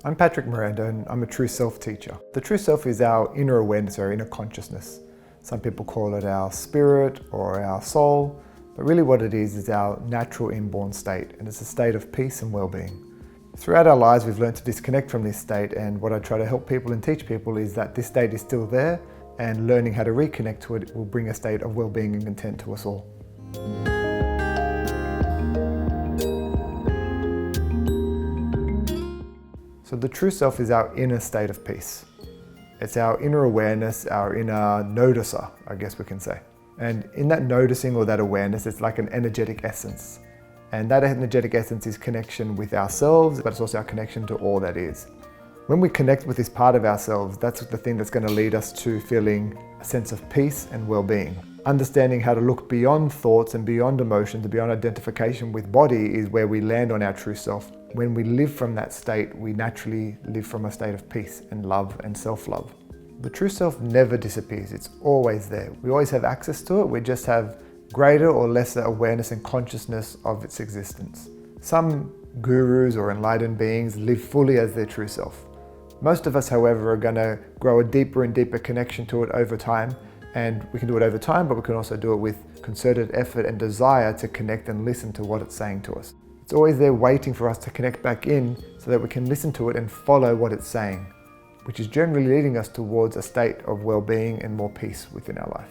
I'm Patrick Marando and I'm a True Self teacher. The True Self is our inner awareness, our inner consciousness. Some people call it our spirit or our soul, but really what it is our natural inborn state, and it's a state of peace and well-being. Throughout our lives we've learned to disconnect from this state, and what I try to help people and teach people is that this state is still there, and learning how to reconnect to it will bring a state of well-being and content to us all. So the true self is our inner state of peace. It's our inner awareness, our inner noticer, I guess we can say. And in that noticing or that awareness, it's like an energetic essence. And that energetic essence is connection with ourselves, but it's also our connection to all that is. When we connect with this part of ourselves, that's the thing that's going to lead us to feeling a sense of peace and well-being. Understanding how to look beyond thoughts and beyond emotions and beyond identification with body is where we land on our true self. When we live from that state, we naturally live from a state of peace and love and self-love. The true self never disappears, it's always there. We always have access to it, we just have greater or lesser awareness and consciousness of its existence. Some gurus or enlightened beings live fully as their true self. Most of us, however, are going to grow a deeper and deeper connection to it over time, and we can do it over time, but we can also do it with concerted effort and desire to connect and listen to what it's saying to us. It's always there waiting for us to connect back in so that we can listen to it and follow what it's saying, which is generally leading us towards a state of well-being and more peace within our life.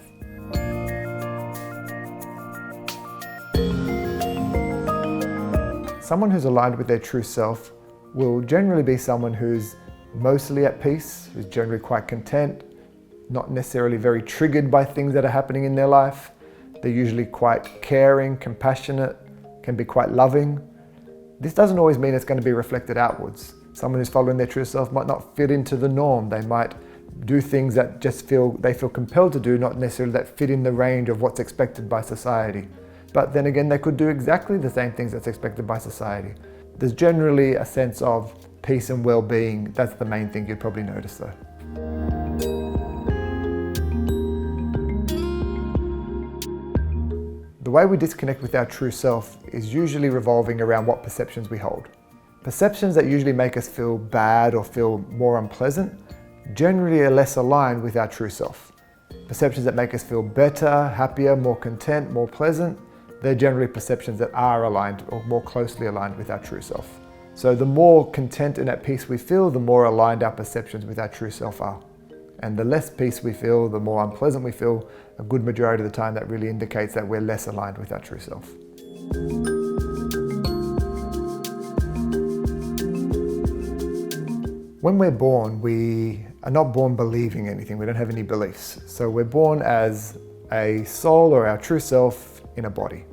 Someone who's aligned with their true self will generally be someone who's mostly at peace, who's generally quite content, not necessarily very triggered by things that are happening in their life. They're usually quite caring, compassionate, can be quite loving. This doesn't always mean it's going to be reflected outwards. Someone who's following their true self might not fit into the norm. They might do things that they feel compelled to do, not necessarily that fit in the range of what's expected by society. But then again, they could do exactly the same things that's expected by society. There's generally a sense of peace and well-being. That's the main thing you'd probably notice though. The way we disconnect with our true self is usually revolving around what perceptions we hold. Perceptions that usually make us feel bad or feel more unpleasant generally are less aligned with our true self. Perceptions that make us feel better, happier, more content, more pleasant, they're generally perceptions that are aligned or more closely aligned with our true self. So the more content and at peace we feel, the more aligned our perceptions with our true self are. And the less peace we feel, the more unpleasant we feel, a good majority of the time that really indicates that we're less aligned with our true self. When we're born, we are not born believing anything. We don't have any beliefs. So we're born as a soul or our true self in a body.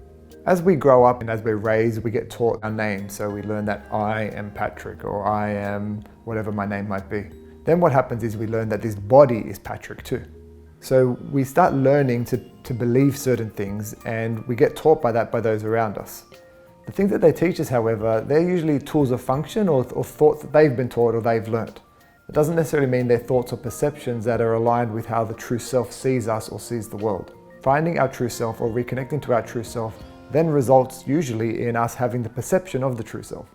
As we grow up and as we're raised, we get taught our name. So we learn that I am Patrick or I am whatever my name might be. Then what happens is we learn that this body is Patrick too. So we start learning to believe certain things, and we get taught by that by those around us. The things that they teach us, however, they're usually tools of function or thoughts that they've been taught or they've learnt. It doesn't necessarily mean they're thoughts or perceptions that are aligned with how the true self sees us or sees the world. Finding our true self or reconnecting to our true self then results usually in us having the perception of the true self.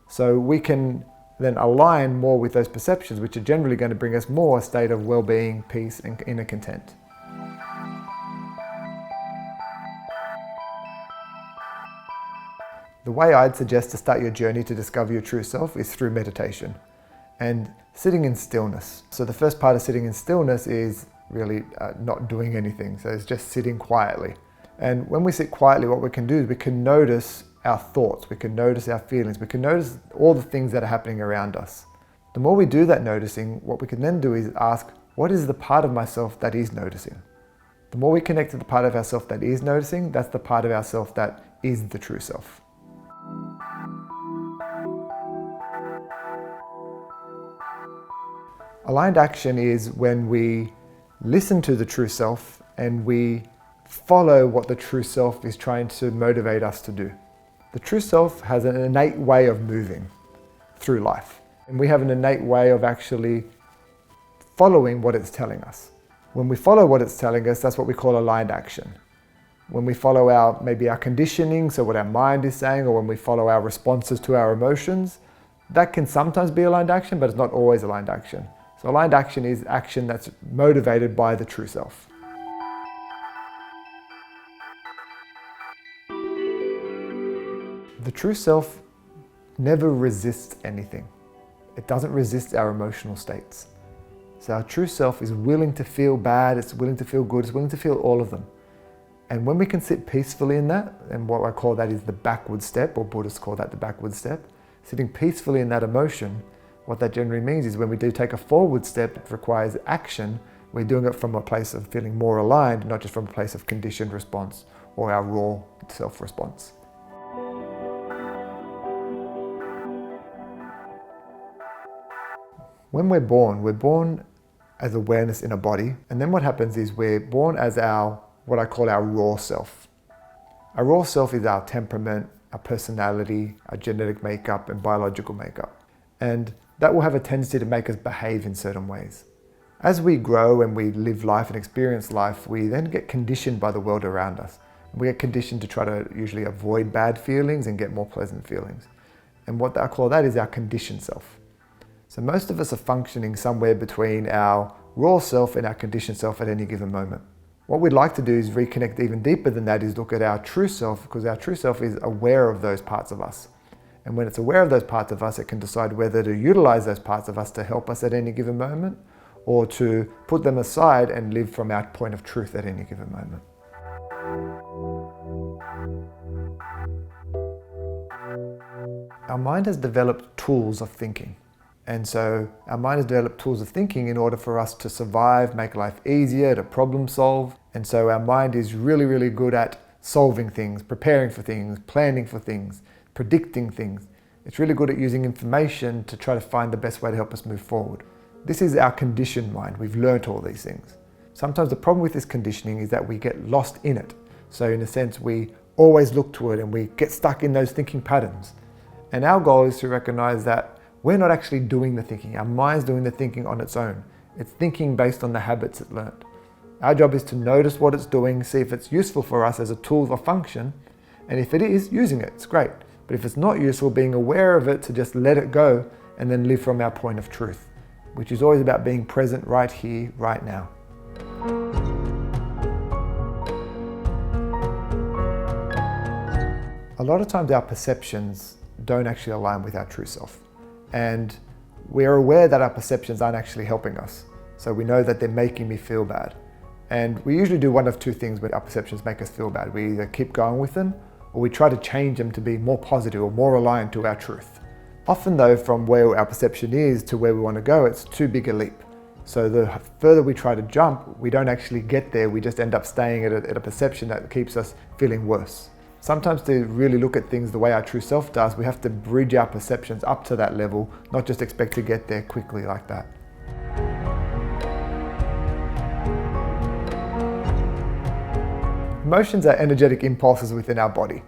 So we can then align more with those perceptions, which are generally going to bring us more a state of well-being, peace, and inner content. The way I'd suggest to start your journey to discover your true self is through meditation and sitting in stillness. So the first part of sitting in stillness is really not doing anything. So it's just sitting quietly. And when we sit quietly, what we can do is we can notice our thoughts, we can notice our feelings, we can notice all the things that are happening around us. The more we do that noticing, what we can then do is ask, what is the part of myself that is noticing? The more we connect to the part of ourself that is noticing, that's the part of ourself that is the true self. Aligned action is when we listen to the true self and we follow what the true self is trying to motivate us to do. The true self has an innate way of moving through life, and we have an innate way of actually following what it's telling us. When we follow what it's telling us, that's what we call aligned action. When we follow maybe our conditioning, so what our mind is saying, or when we follow our responses to our emotions, That can sometimes be aligned action, but it's not always aligned action. So aligned action is action that's motivated by the true self. The true self never resists anything. It doesn't resist our emotional states. So our true self is willing to feel bad, it's willing to feel good, it's willing to feel all of them. And when we can sit peacefully in that, and what I call that is the backward step, or Buddhists call that the backward step, sitting peacefully in that emotion, what that generally means is when we do take a forward step, it requires action, we're doing it from a place of feeling more aligned, not just from a place of conditioned response or our raw self-response. When we're born as awareness in a body, and then what happens is we're born as what I call our raw self. Our raw self is our temperament, our personality, our genetic makeup and biological makeup. And that will have a tendency to make us behave in certain ways. As we grow and we live life and experience life, we then get conditioned by the world around us. We get conditioned to try to usually avoid bad feelings and get more pleasant feelings. And what I call that is our conditioned self. So most of us are functioning somewhere between our raw self and our conditioned self at any given moment. What we'd like to do is reconnect even deeper than that, is look at our true self, because our true self is aware of those parts of us. And when it's aware of those parts of us, it can decide whether to utilize those parts of us to help us at any given moment, or to put them aside and live from our point of truth at any given moment. Our mind has developed tools of thinking. And so our mind has developed tools of thinking in order for us to survive, make life easier, to problem solve. And so our mind is really, really good at solving things, preparing for things, planning for things, predicting things. It's really good at using information to try to find the best way to help us move forward. This is our conditioned mind. We've learnt all these things. Sometimes the problem with this conditioning is that we get lost in it. So in a sense, we always look to it and we get stuck in those thinking patterns. And our goal is to recognize that we're not actually doing the thinking. Our mind's doing the thinking on its own. It's thinking based on the habits it learned. Our job is to notice what it's doing, see if it's useful for us as a tool or function, and if it is, using it, it's great. But if it's not useful, being aware of it, to just let it go and then live from our point of truth, which is always about being present right here, right now. A lot of times our perceptions don't actually align with our true self. And we're aware that our perceptions aren't actually helping us. So we know that they're making me feel bad. And we usually do one of two things when our perceptions make us feel bad. We either keep going with them, or we try to change them to be more positive or more aligned to our truth. Often though, from where our perception is to where we want to go, it's too big a leap. So the further we try to jump, we don't actually get there. We just end up staying at a perception that keeps us feeling worse. Sometimes to really look at things the way our true self does, we have to bridge our perceptions up to that level, not just expect to get there quickly like that. Emotions are energetic impulses within our body.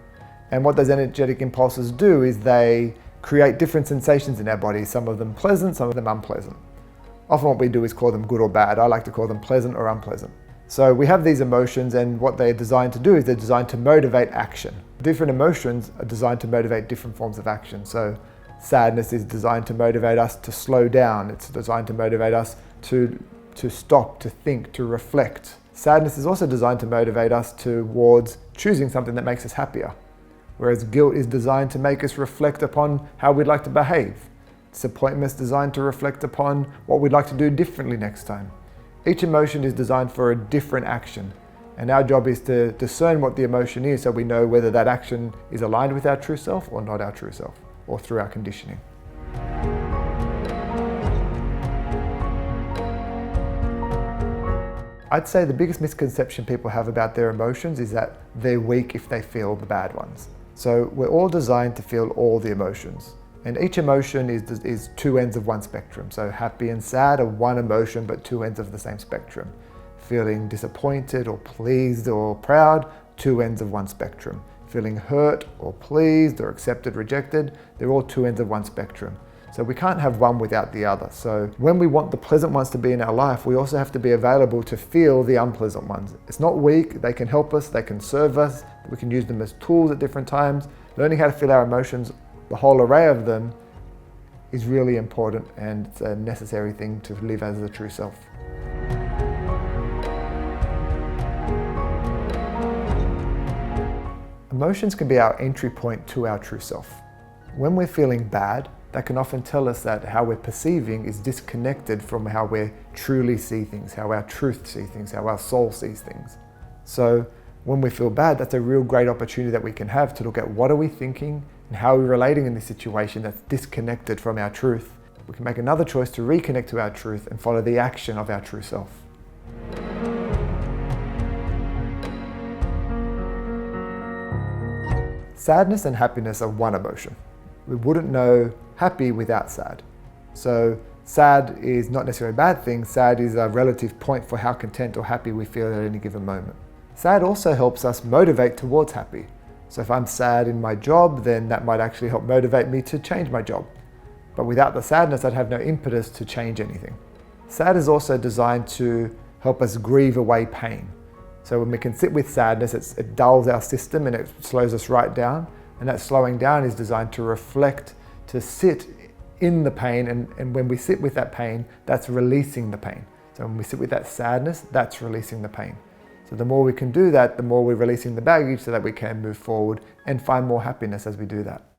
And what those energetic impulses do is they create different sensations in our body, some of them pleasant, some of them unpleasant. Often what we do is call them good or bad. I like to call them pleasant or unpleasant. So we have these emotions, and what they're designed to do is they're designed to motivate action. Different emotions are designed to motivate different forms of action. So sadness is designed to motivate us to slow down. It's designed to motivate us to stop, to think, to reflect. Sadness is also designed to motivate us towards choosing something that makes us happier. Whereas guilt is designed to make us reflect upon how we'd like to behave. Disappointment is designed to reflect upon what we'd like to do differently next time. Each emotion is designed for a different action, and our job is to discern what the emotion is so we know whether that action is aligned with our true self or not our true self, or through our conditioning. I'd say the biggest misconception people have about their emotions is that they're weak if they feel the bad ones. So we're all designed to feel all the emotions. And each emotion is two ends of one spectrum. So happy and sad are one emotion, but two ends of the same spectrum. Feeling disappointed or pleased or proud, two ends of one spectrum. Feeling hurt or pleased or accepted, rejected, they're all two ends of one spectrum. So we can't have one without the other. So when we want the pleasant ones to be in our life, we also have to be available to feel the unpleasant ones. It's not weak, they can help us, they can serve us, we can use them as tools at different times. Learning how to feel our emotions, the whole array of them, is really important, and it's a necessary thing to live as the true self. Emotions can be our entry point to our true self. When we're feeling bad, that can often tell us that how we're perceiving is disconnected from how we truly see things, how our truth sees things, how our soul sees things. So when we feel bad, that's a real great opportunity that we can have to look at what are we thinking and how are we relating in this situation that's disconnected from our truth. We can make another choice to reconnect to our truth and follow the action of our true self. Sadness and happiness are one emotion. We wouldn't know happy without sad. So sad is not necessarily a bad thing. Sad is a relative point for how content or happy we feel at any given moment. Sad also helps us motivate towards happy. So if I'm sad in my job, then that might actually help motivate me to change my job. But without the sadness, I'd have no impetus to change anything. Sad is also designed to help us grieve away pain. So when we can sit with sadness, it dulls our system and it slows us right down. And that slowing down is designed to reflect, to sit in the pain. And when we sit with that pain, that's releasing the pain. So when we sit with that sadness, that's releasing the pain. So the more we can do that, the more we're releasing the baggage so that we can move forward and find more happiness as we do that.